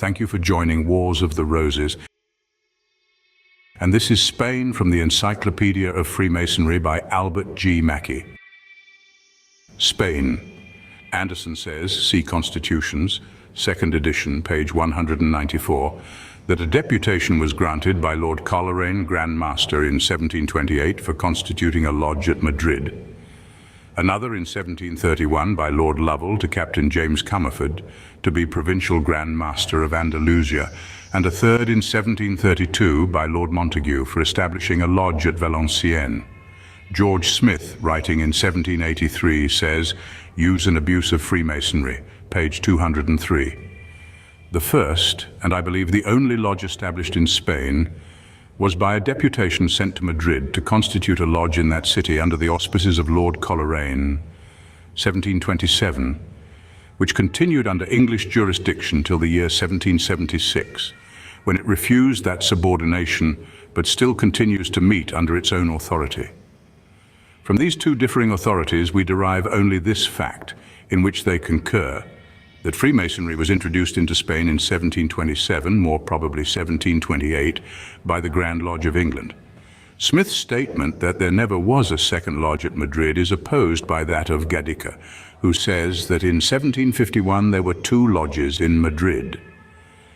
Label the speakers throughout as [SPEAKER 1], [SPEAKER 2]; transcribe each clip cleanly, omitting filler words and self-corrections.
[SPEAKER 1] Thank you for joining Wars of the Roses. And this is Spain from the Encyclopedia of Freemasonry by Albert G. Mackey. Spain. Anderson says, see Constitutions, 2nd edition, page 194, that a deputation was granted by Lord Coleraine, Grand Master, in 1728 for constituting a lodge at Madrid. Another in 1731 by Lord Lovell to Captain James Comerford to be Provincial Grand Master of Andalusia, and a third in 1732 by Lord Montague for establishing a lodge at Valenciennes. George Smith, writing in 1783, says, Use and Abuse of Freemasonry, page 203. The first, and I believe the only lodge established in Spain, was by a deputation sent to Madrid to constitute a lodge in that city under the auspices of Lord Coleraine, 1727, which continued under English jurisdiction till the year 1776, when it refused that subordination but still continues to meet under its own authority. From these two differing authorities we derive only this fact, in which they concur, that Freemasonry was introduced into Spain in 1727, more probably 1728, by the Grand Lodge of England. Smith's statement that there never was a second lodge at Madrid is opposed by that of Gaedica, who says that in 1751 there were 2 lodges in Madrid.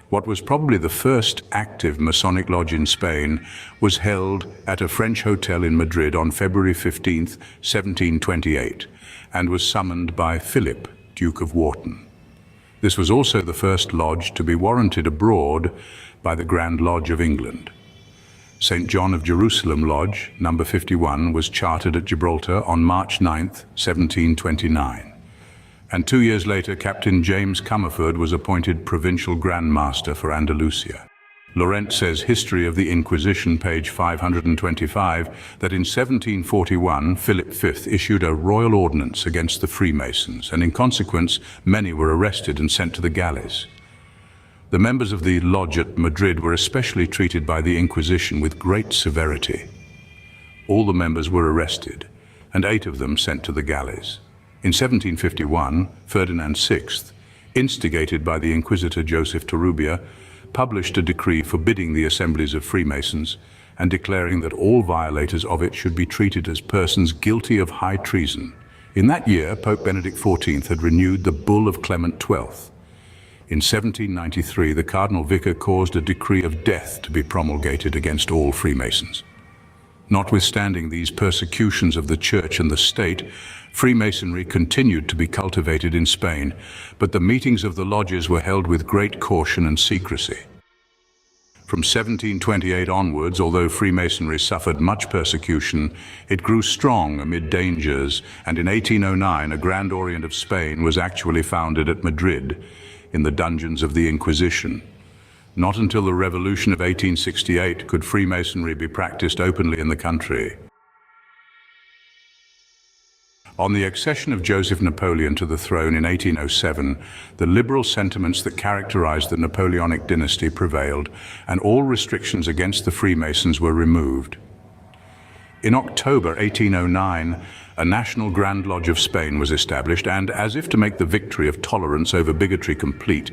[SPEAKER 1] What was probably the first active Masonic lodge in Spain was held at a French hotel in Madrid on February 15, 1728, and was summoned by Philip, Duke of Wharton. This was also the first lodge to be warranted abroad by the Grand Lodge of England. St. John of Jerusalem Lodge, number 51, was chartered at Gibraltar on March 9, 1729. And 2 years later, Captain James Comerford was appointed Provincial Grand Master for Andalusia. Laurent says, History of the Inquisition, page 525, that in 1741 Philip V issued a royal ordinance against the Freemasons, and in consequence many were arrested and sent to the galleys. The members of the lodge at Madrid were especially treated by the Inquisition with great severity. All the members were arrested, and 8 of them sent to the galleys. In 1751, Ferdinand VI, instigated by the Inquisitor Joseph Torrubia, published a decree forbidding the assemblies of Freemasons and declaring that all violators of it should be treated as persons guilty of high treason. In that year, Pope Benedict XIV had renewed the Bull of Clement XII. In 1793, the Cardinal Vicar caused a decree of death to be promulgated against all Freemasons. Notwithstanding these persecutions of the Church and the State, Freemasonry continued to be cultivated in Spain, but the meetings of the lodges were held with great caution and secrecy. From 1728 onwards, although Freemasonry suffered much persecution, it grew strong amid dangers, and in 1809 a Grand Orient of Spain was actually founded at Madrid, in the dungeons of the Inquisition. Not until the Revolution of 1868 could Freemasonry be practiced openly in the country. On the accession of Joseph Napoleon to the throne in 1807, the liberal sentiments that characterized the Napoleonic dynasty prevailed, and all restrictions against the Freemasons were removed. In October 1809, a National Grand Lodge of Spain was established, and, as if to make the victory of tolerance over bigotry complete,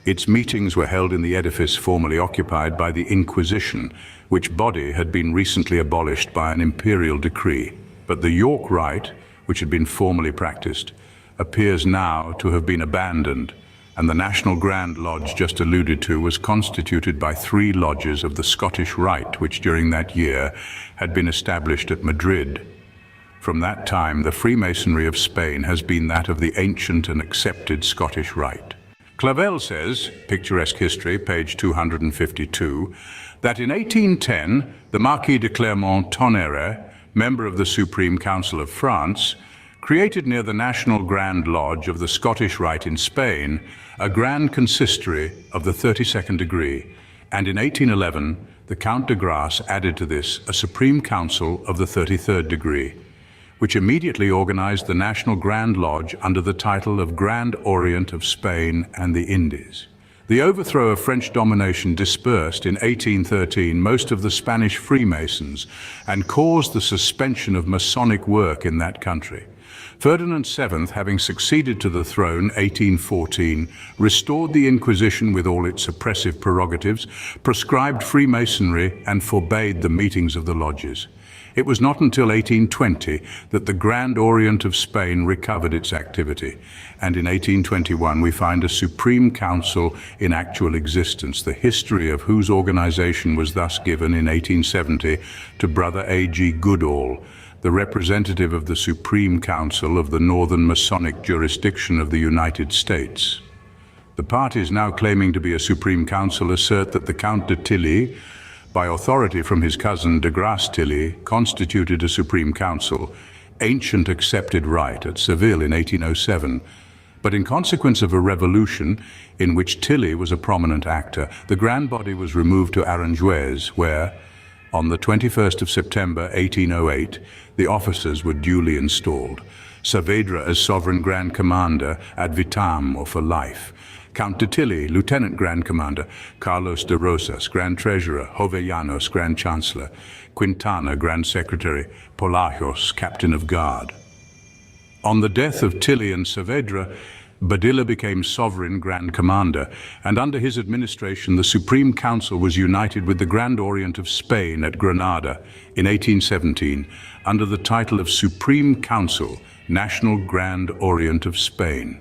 [SPEAKER 1] its meetings were held in the edifice formerly occupied by the Inquisition, which body had been recently abolished by an imperial decree. But the York Rite, which had been formerly practiced, appears now to have been abandoned, and the National Grand Lodge just alluded to was constituted by 3 lodges of the Scottish Rite, which during that year had been established at Madrid. From that time, the Freemasonry of Spain has been that of the ancient and accepted Scottish Rite. Clavel says, Picturesque History, page 252, that in 1810, the Marquis de Clermont-Tonnerre, member of the Supreme Council of France, created near the National Grand Lodge of the Scottish Rite in Spain a Grand Consistory of the 32nd degree, and in 1811 the Count de Grasse added to this a Supreme Council of the 33rd degree, which immediately organized the National Grand Lodge under the title of Grand Orient of Spain and the Indies. The overthrow of French domination dispersed in 1813 most of the Spanish Freemasons and caused the suspension of Masonic work in that country. Ferdinand VII, having succeeded to the throne 1814, restored the Inquisition with all its oppressive prerogatives, proscribed Freemasonry, and forbade the meetings of the lodges. It was not until 1820 that the Grand Orient of Spain recovered its activity, and in 1821 we find a Supreme Council in actual existence, the history of whose organization was thus given in 1870 to Brother A.G. Goodall, the representative of the Supreme Council of the Northern Masonic jurisdiction of the United States. The parties now claiming to be a Supreme Council assert that the Count de Tilly, by authority from his cousin de Grasse Tilly, constituted a Supreme Council, ancient accepted right, at Seville in 1807. But in consequence of a revolution in which Tilly was a prominent actor, the Grand Body was removed to Aranjuez, where, on the 21st of September 1808, the officers were duly installed. Saavedra as Sovereign Grand Commander ad vitam, or for life. Count de Tilly, Lieutenant Grand Commander. Carlos de Rosas, Grand Treasurer. Jovellanos, Grand Chancellor. Quintana, Grand Secretary. Palacios, Captain of Guard. On the death of Tilly and Saavedra, Badilla became Sovereign Grand Commander, and under his administration the Supreme Council was united with the Grand Orient of Spain at Granada in 1817 under the title of Supreme Council, National Grand Orient of Spain.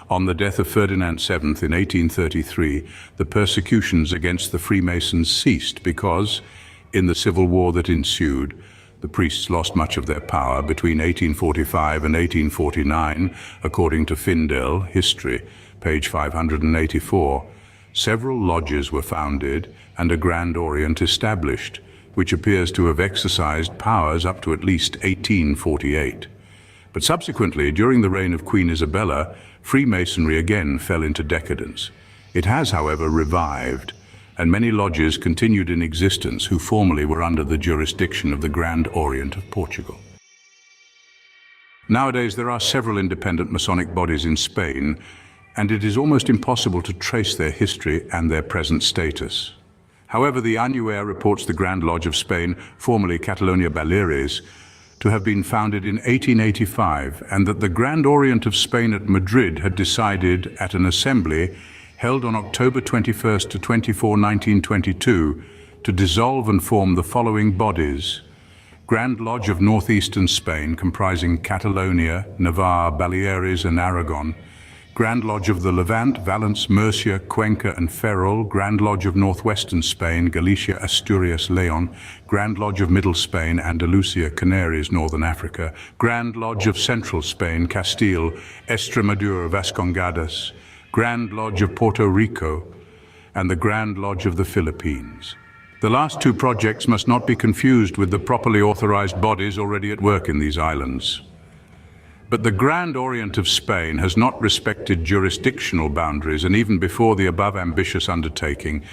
[SPEAKER 1] On the death of Ferdinand VII in 1833, the persecutions against the Freemasons ceased because, in the civil war that ensued, the priests lost much of their power between 1845 and 1849, according to Findel, History, page 584. Several lodges were founded and a Grand Orient established, which appears to have exercised powers up to at least 1848. But subsequently, during the reign of Queen Isabella, Freemasonry again fell into decadence. It has, however, revived, and many lodges continued in existence who formerly were under the jurisdiction of the Grand Orient of Portugal. Nowadays, there are several independent Masonic bodies in Spain, and it is almost impossible to trace their history and their present status. However, the Annuaire reports the Grand Lodge of Spain, formerly Catalonia Baleares, to have been founded in 1885, and that the Grand Orient of Spain at Madrid had decided at an assembly held on October 21st to 24, 1922, to dissolve and form the following bodies: Grand Lodge of Northeastern Spain, comprising Catalonia, Navarre, Baleares, and Aragon; Grand Lodge of the Levant, Valence, Murcia, Cuenca, and Ferrol; Grand Lodge of Northwestern Spain, Galicia, Asturias, Leon; Grand Lodge of Middle Spain, Andalusia, Canaries, Northern Africa; Grand Lodge of Central Spain, Castile, Extremadura, Vascongadas; Grand Lodge of Puerto Rico, and the Grand Lodge of the Philippines. The last two projects must not be confused with the properly authorized bodies already at work in these islands. But the Grand Orient of Spain has not respected jurisdictional boundaries, and even before the above ambitious undertaking,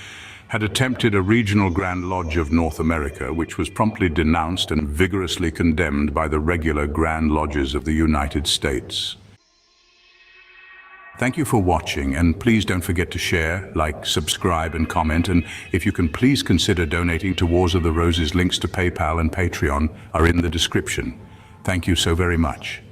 [SPEAKER 1] had attempted a regional Grand Lodge of North America, which was promptly denounced and vigorously condemned by the regular Grand Lodges of the United States. Thank you for watching, and please don't forget to share, like, subscribe, and comment. And if you can, please consider donating to Wars of the Roses. Links to PayPal and Patreon are in the description. Thank you so very much.